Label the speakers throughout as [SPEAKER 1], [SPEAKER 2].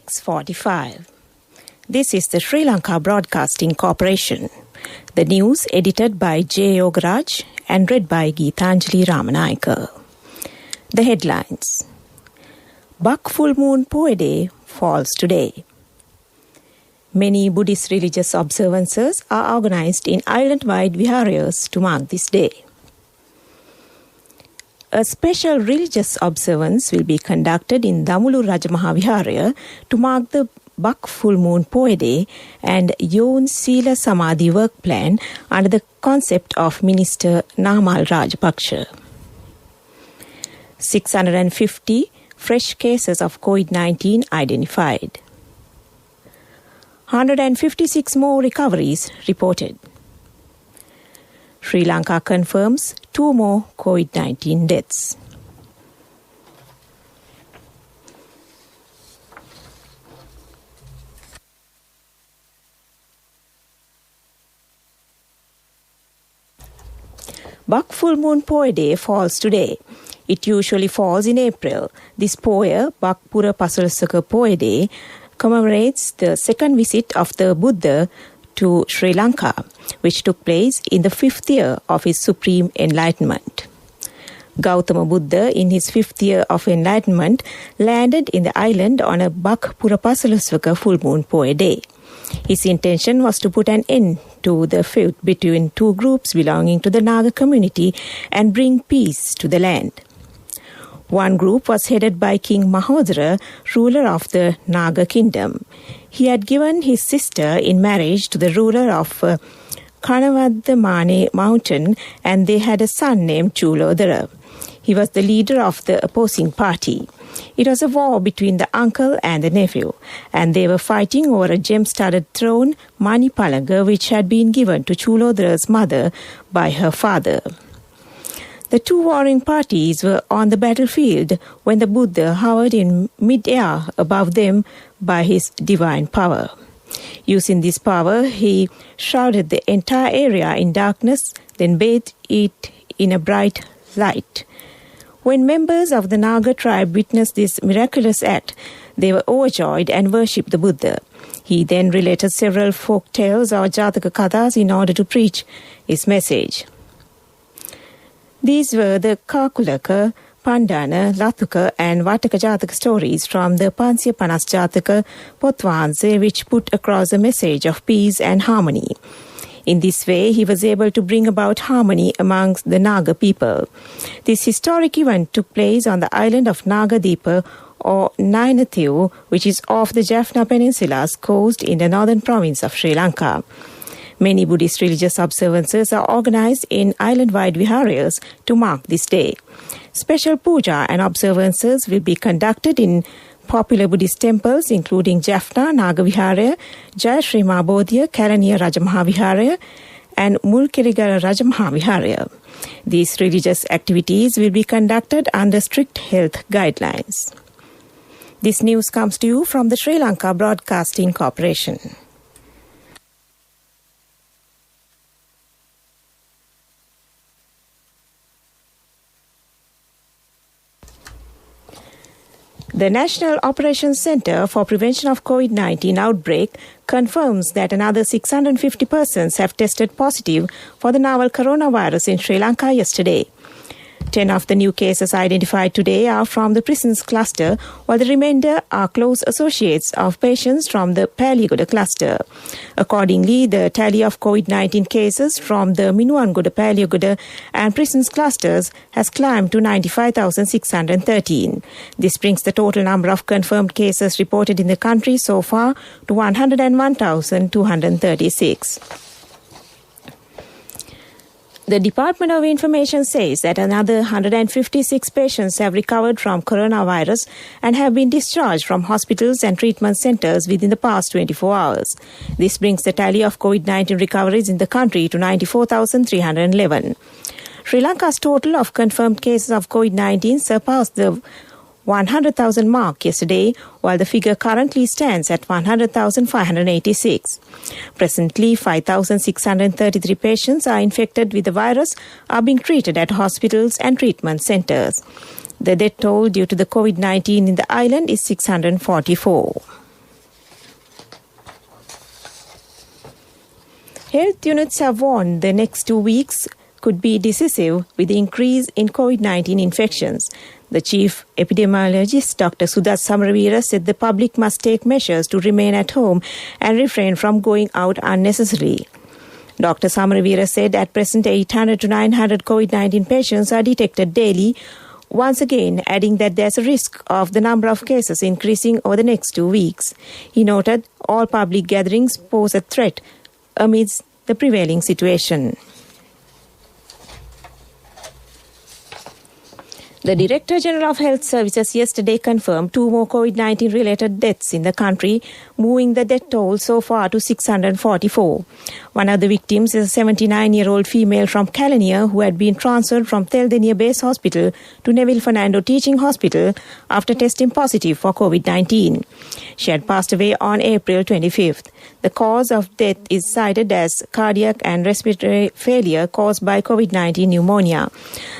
[SPEAKER 1] 6:45. This is the Sri Lanka Broadcasting Corporation. The news edited by J. Yogaraj and read by Geethanjali Ramanayaka. The headlines. Buck Full Moon Poe Day falls today. Many Buddhist religious observances are organized in island-wide viharas to mark this day. A special religious observance will be conducted in Damulu Rajamaha Vihara to mark the Buck Full Moon Poe Day and Yon Sila Samadhi work plan under the concept of Minister Namal Rajapaksa. 650 fresh cases of COVID-19 identified. 156 more recoveries reported. Sri Lanka confirms 2 more COVID-19 deaths. Buck Full Moon Poe Day falls today. It usually falls in April. This Poe, Buck Pura Pasalsaka Poe Day, commemorates the second visit of the Buddha to Sri Lanka, which took place in the 5th year of his supreme enlightenment. Gautama Buddha, in his 5th year of enlightenment, landed in the island on a Buck Pura Pasalsaka full moon Poe Day. His intention was to put an end to the feud between two groups belonging to the Naga community and bring peace to the land. One group was headed by King Mahodara, ruler of the Naga kingdom. He had given his sister in marriage to the ruler of Kanavadamane mountain, and they had a son named Chulodara. He was the leader of the opposing party. It was a war between the uncle and the nephew, and they were fighting over a gem-studded throne, Manipalanga, which had been given to Chulodara's mother by her father. The two warring parties were on the battlefield when the Buddha hovered in mid-air above them by his divine power. Using this power, he shrouded the entire area in darkness, then bathed it in a bright light. When members of the Naga tribe witnessed this miraculous act, they were overjoyed and worshipped the Buddha. He then related several folk tales or Jataka Kathas in order to preach his message. These were the Kakulaka, Pandana, Latuka and Vataka Jataka stories from the Pansya Panas Jataka Potwanse, which put across a message of peace and harmony. In this way, he was able to bring about harmony amongst the Naga people. This historic event took place on the island of Nagadeepa or Nainathiu, which is off the Jaffna Peninsula's coast in the northern province of Sri Lanka. Many Buddhist religious observances are organized in island-wide viharas to mark this day. Special puja and observances will be conducted in popular Buddhist temples including Jaffna Naga Vihara, Jayashree Mabodhiya Kalaniya Rajamaha Vihara and Mulkirigala Rajamaha Vihara. These religious activities will be conducted under strict health guidelines. This news comes to you from the Sri Lanka Broadcasting Corporation. The National Operations Centre for Prevention of COVID-19 outbreak confirms that another 650 persons have tested positive for the novel coronavirus in Sri Lanka yesterday. 10 of the new cases identified today are from the prisons cluster, while the remainder are close associates of patients from the Paligoda cluster. Accordingly, the tally of COVID-19 cases from the Minuangoda, Paligoda and prisons clusters has climbed to 95,613. This brings the total number of confirmed cases reported in the country so far to 101,236. The Department of Information says that another 156 patients have recovered from coronavirus and have been discharged from hospitals and treatment centers within the past 24 hours. This brings the tally of COVID-19 recoveries in the country to 94,311. Sri Lanka's total of confirmed cases of COVID-19 surpassed the 100,000 mark yesterday, while the figure currently stands at 100,586. Presently, 5,633 patients are infected with the virus are being treated at hospitals and treatment centers. The death toll due to the COVID-19 in the island is 644. Health units have warned the next 2 weeks could be decisive with the increase in COVID-19 infections. The chief epidemiologist, Dr. Sudat Samaraweera, said the public must take measures to remain at home and refrain from going out unnecessarily. Dr. Samaraweera said at present 800 to 900 COVID-19 patients are detected daily, once again adding that there's a risk of the number of cases increasing over the next 2 weeks. He noted all public gatherings pose a threat amidst the prevailing situation. The Director General of Health Services yesterday confirmed 2 more COVID-19 related deaths in the country, moving the death toll so far to 644. One of the victims is a 79-year-old female from Caledonia who had been transferred from Teldenia Base Hospital to Neville Fernando Teaching Hospital after testing positive for COVID-19. She had passed away on April 25th. The cause of death is cited as cardiac and respiratory failure caused by COVID-19 pneumonia.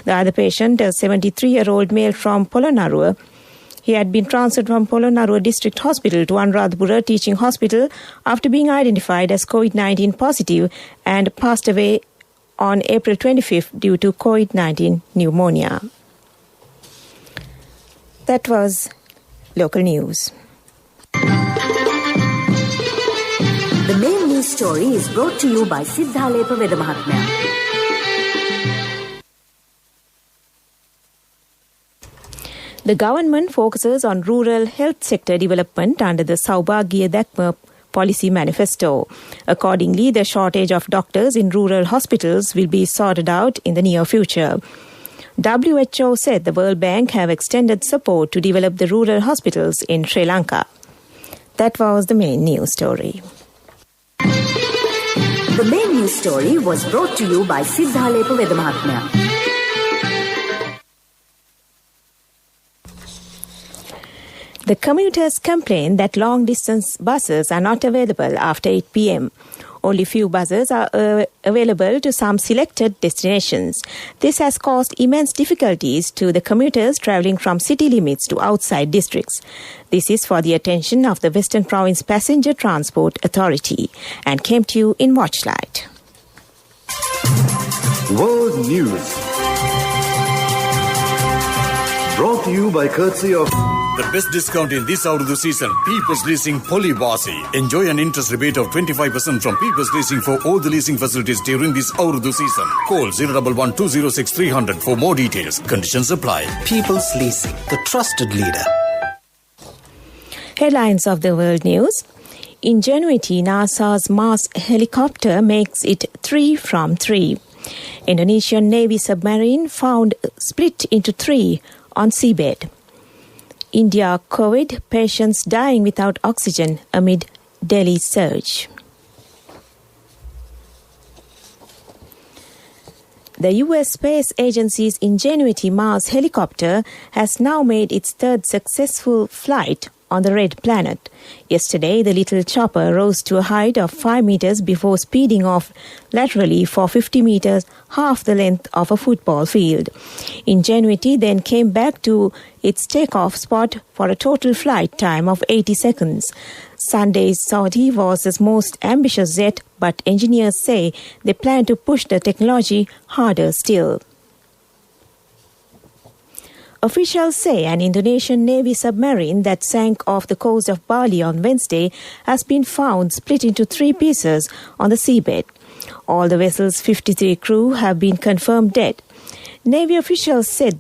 [SPEAKER 1] The other patient, a 73-year-old male from Polonnaruwa, he had been transferred from Polonnaruwa District Hospital to Anuradhapura Teaching Hospital after being identified as COVID-19 positive and passed away on April 25th due to COVID-19 pneumonia. That was local news.
[SPEAKER 2] The main news story is brought to you by Siddhalepa Vedamahatmya.
[SPEAKER 1] The government focuses on rural health sector development under the Saubhagya Dakma policy manifesto. Accordingly, the shortage of doctors in rural hospitals will be sorted out in the near future. WHO said the World Bank have extended support to develop the rural hospitals in Sri Lanka. That was the main news story.
[SPEAKER 2] The main news story was brought to you by Siddhalepa Vedamahatmya.
[SPEAKER 1] The commuters complain that long-distance buses are not available after 8 p.m. Only few buses are available to some selected destinations. This has caused immense difficulties to the commuters travelling from city limits to outside districts. This is for the attention of the Western Province Passenger Transport Authority and came to you in Watchlight.
[SPEAKER 3] World News. Brought to you by courtesy of
[SPEAKER 4] the best discount in this Aurudhu season, People's Leasing Polybasi. Enjoy an interest rebate of 25% from People's Leasing for all the leasing facilities during this Aurudhu season. Call 011-206300 for more details. Conditions apply.
[SPEAKER 5] People's Leasing, the trusted leader.
[SPEAKER 1] Headlines of the world news. Ingenuity, NASA's Mars helicopter, makes it 3 from 3. Indonesian Navy submarine found split into 3 on seabed. India COVID, patients dying without oxygen amid Delhi surge. The U.S. Space Agency's Ingenuity Mars helicopter has now made its 3rd successful flight on the red planet. Yesterday, the little chopper rose to a height of 5 meters before speeding off laterally for 50 meters, half the length of a football field. Ingenuity then came back to its takeoff spot for a total flight time of 80 seconds. Sunday's sortie was its most ambitious yet, but engineers say they plan to push the technology harder still. Officials say an Indonesian Navy submarine that sank off the coast of Bali on Wednesday has been found split into 3 pieces on the seabed. All the vessel's 53 crew have been confirmed dead. Navy officials said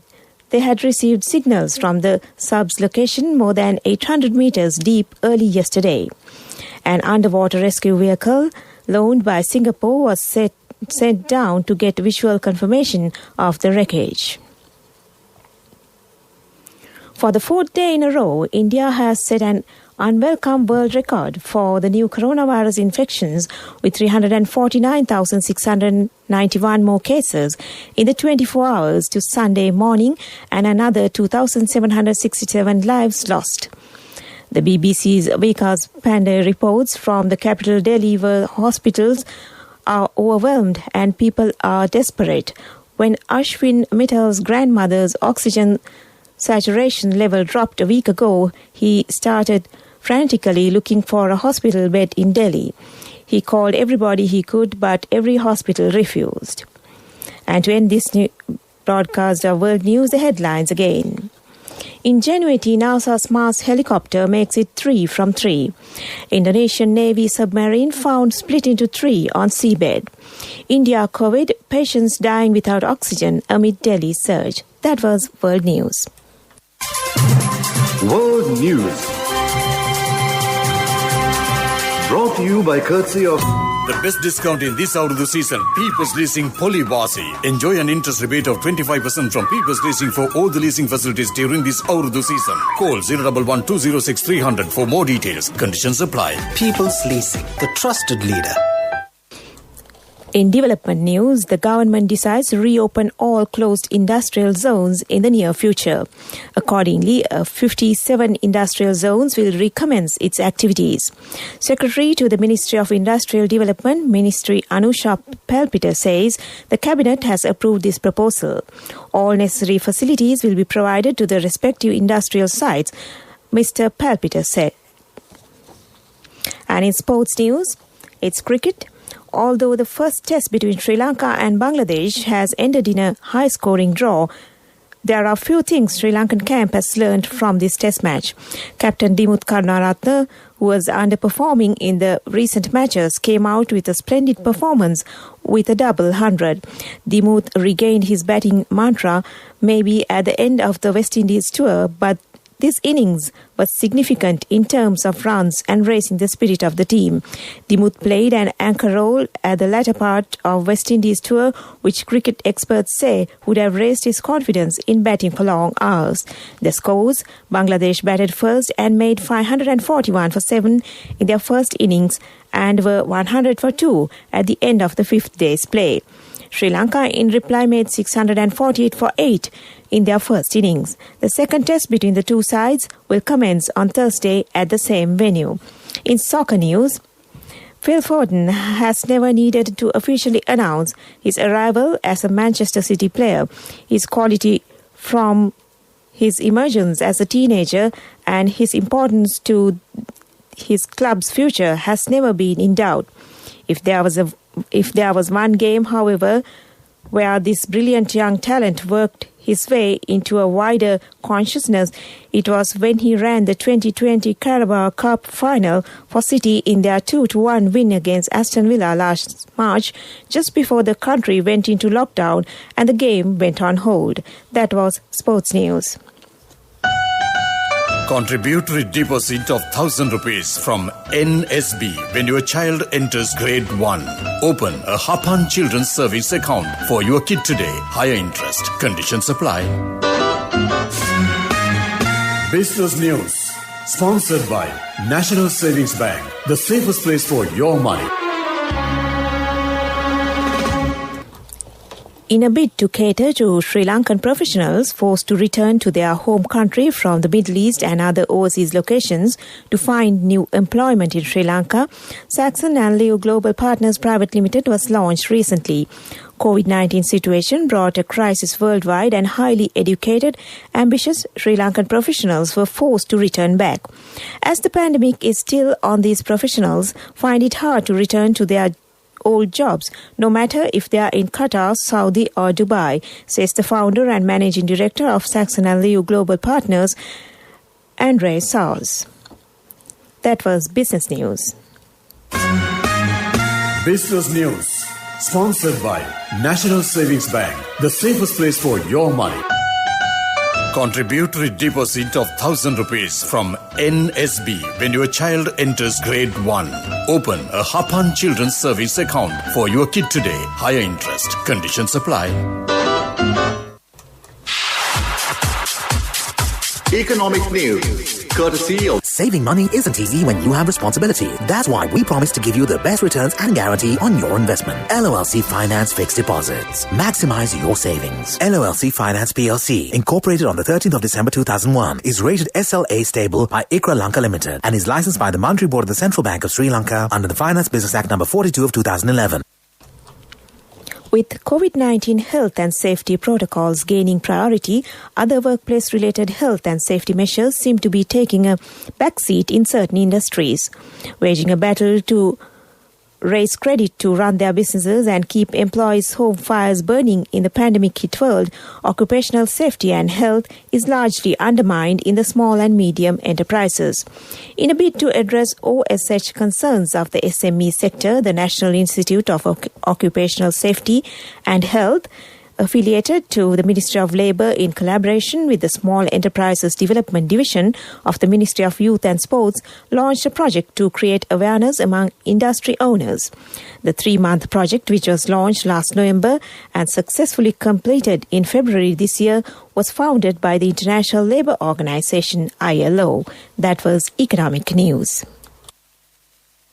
[SPEAKER 1] they had received signals from the sub's location more than 800 meters deep early yesterday. An underwater rescue vehicle loaned by Singapore was sent down to get visual confirmation of the wreckage. For the 4th day in a row, India has set an unwelcome world record for the new coronavirus infections, with 349,691 more cases in the 24 hours to Sunday morning and another 2,767 lives lost. The BBC's Vikas Pandey reports from the capital Delhi where hospitals are overwhelmed and people are desperate. When Ashwin Mittal's grandmother's oxygen saturation level dropped a week ago, he started frantically looking for a hospital bed in Delhi. He He called everybody he could, but every hospital refused. And to end this broadcast of World News, the headlines again. Ingenuity, NASA's Mars helicopter, makes it 3 from 3. Indonesian Navy submarine found split into 3 on seabed. India COVID, patients dying without oxygen amid Delhi surge. That was World News.
[SPEAKER 3] World News. Brought to you by courtesy of
[SPEAKER 4] The best discount in this Urdu season, People's Leasing Polybasi. Enjoy an interest rebate of 25% from People's Leasing for all the leasing facilities during this Urdu season. Call 011 206 300 for more details. Conditions apply.
[SPEAKER 5] People's Leasing, the trusted leader.
[SPEAKER 1] In development news, the government decides to reopen all closed industrial zones in the near future. Accordingly, 57 industrial zones will recommence its activities. Secretary to the Ministry of Industrial Development, Ministry Anusha Palpiter, says the Cabinet has approved this proposal. All necessary facilities will be provided to the respective industrial sites, Mr. Palpiter said. And in sports news, it's cricket. Although the first test between Sri Lanka and Bangladesh has ended in a high-scoring draw, there are few things Sri Lankan camp has learned from this test match. Captain Dimuth Karunaratne, who was underperforming in the recent matches, came out with a splendid performance with a double 100. Dimuth regained his batting mantra maybe at the end of the West Indies tour, but this innings was significant in terms of runs and raising the spirit of the team. Dimuth played an anchor role at the latter part of West Indies tour, which cricket experts say would have raised his confidence in batting for long hours. The scores: Bangladesh batted first and made 541 for 7 in their first innings and were 100 for 2 at the end of the fifth day's play. Sri Lanka, in reply, made 648 for 8 in their first innings. The second test between the two sides will commence on Thursday at the same venue. In soccer news, Phil Forden has never needed to officially announce his arrival as a Manchester City player. His quality from his emergence as a teenager and his importance to his club's future has never been in doubt. If there was one game, however, where this brilliant young talent worked his way into a wider consciousness, it was when he ran the 2020 Carabao Cup final for City in their 2-1 win against Aston Villa last March, just before the country went into lockdown and the game went on hold. That was sports news.
[SPEAKER 4] Contributory deposit of 1,000 rupees from NSB when your child enters grade 1. Open a Hapan Children's Service account for your kid today. Higher interest. Conditions apply. Business News. Sponsored by National Savings Bank. The safest place for your money.
[SPEAKER 1] In a bid to cater to Sri Lankan professionals forced to return to their home country from the Middle East and other overseas locations to find new employment in Sri Lanka, Saxon & Liu Global Partners Private Limited was launched recently. COVID-19 situation brought a crisis worldwide and highly educated, ambitious Sri Lankan professionals were forced to return back. As the pandemic is still on, these professionals find it hard to return to their old jobs, no matter if they are in Qatar, Saudi or Dubai, says the founder and managing director of Saxon & Liu Global Partners, Andre Saus. That was Business News.
[SPEAKER 4] Business News. Sponsored by National Savings Bank. The safest place for your money. Contributory deposit of 1,000 rupees from NSB when your child enters grade 1. Open a Hapan Children's Service account for your kid today. Higher interest. Conditions apply.
[SPEAKER 3] Economic News, courtesy of
[SPEAKER 5] Saving money isn't easy when you have responsibility. That's why we promise to give you the best returns and guarantee on your investment. LOLC Finance Fixed Deposits. Maximize your savings. LOLC Finance PLC, incorporated on the 13th of December 2001, is rated SLA stable by ICRA Lanka Limited and is licensed by the Monetary Board of the Central Bank of Sri Lanka under the Finance Business Act number 42 of 2011.
[SPEAKER 1] With COVID-19 health and safety protocols gaining priority, other workplace-related health and safety measures seem to be taking a backseat in certain industries. Waging a battle to raise credit to run their businesses and keep employees' home fires burning in the pandemic-hit world, occupational safety and health is largely undermined in the small and medium enterprises. In a bid to address OSH concerns of the SME sector, the National Institute of Occupational Safety and Health, affiliated to the Ministry of Labour in collaboration with the Small Enterprises Development Division of the Ministry of Youth and Sports, launched a project to create awareness among industry owners. The 3-month project, which was launched last November and successfully completed in February this year, was founded by the International Labour Organization, ILO. That was Economic News.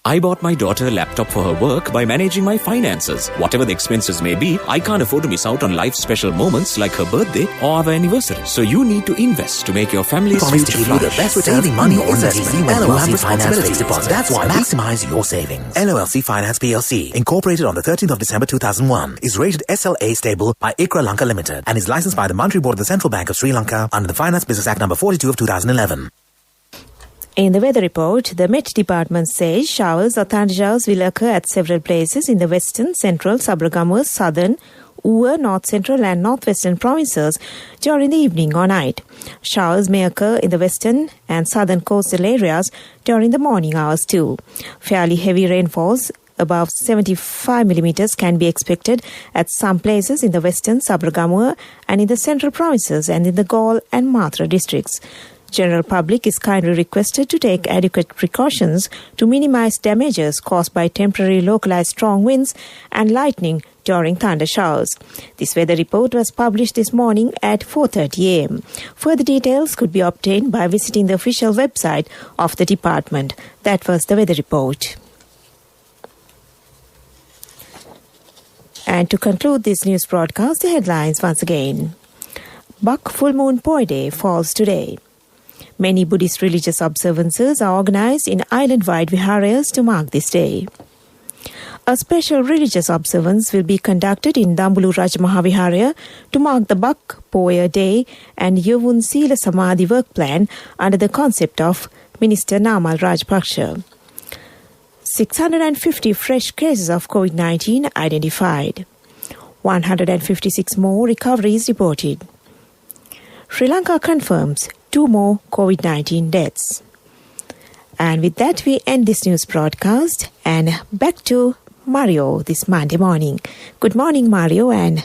[SPEAKER 6] I bought my daughter a laptop for her work by managing my finances. Whatever the expenses may be, I can't afford to miss out on life's special moments like her birthday or our anniversary. So you need to invest to make your family's
[SPEAKER 5] promise
[SPEAKER 6] future
[SPEAKER 5] to give you the
[SPEAKER 6] flourish.
[SPEAKER 5] best return saving money on investment. LOLC Finance Fixed Deposits. That's why maximize your savings. LOLC Finance PLC, incorporated on the 13th of December 2001, is rated SLA stable by ICRA Lanka Limited and is licensed by the Monetary Board of the Central Bank of Sri Lanka under the Finance Business Act number 42 of 2011.
[SPEAKER 1] In the weather report, the Met Department says showers or thundershowers will occur at several places in the western, central, Sabragamur, southern, Uwa, north central and northwestern provinces during the evening or night. Showers may occur in the western and southern coastal areas during the morning hours too. Fairly heavy rainfalls above 75 millimeters can be expected at some places in the western Sabragamur and in the central provinces and in the Galle and Mathura districts. General public is kindly requested to take adequate precautions to minimize damages caused by temporary localized strong winds and lightning during thunder showers. This weather report was published this morning at 4:30 a.m. Further details could be obtained by visiting the official website of the department. That was the weather report. And to conclude this news broadcast, the headlines once again. Bak Full Moon Poi Day falls today. Many Buddhist religious observances are organized in island-wide viharas to mark this day. A special religious observance will be conducted in Dambulu Rajamahavihara to mark the Bak Poya Day and Yavun Sila Samadhi work plan under the concept of Minister Namal Rajpaksha. 650 fresh cases of COVID-19 identified. 156 more recoveries reported. Sri Lanka confirms 2 more COVID-19 deaths. And with that, we end this news broadcast and back to Mario this Monday morning. Good morning, Mario, and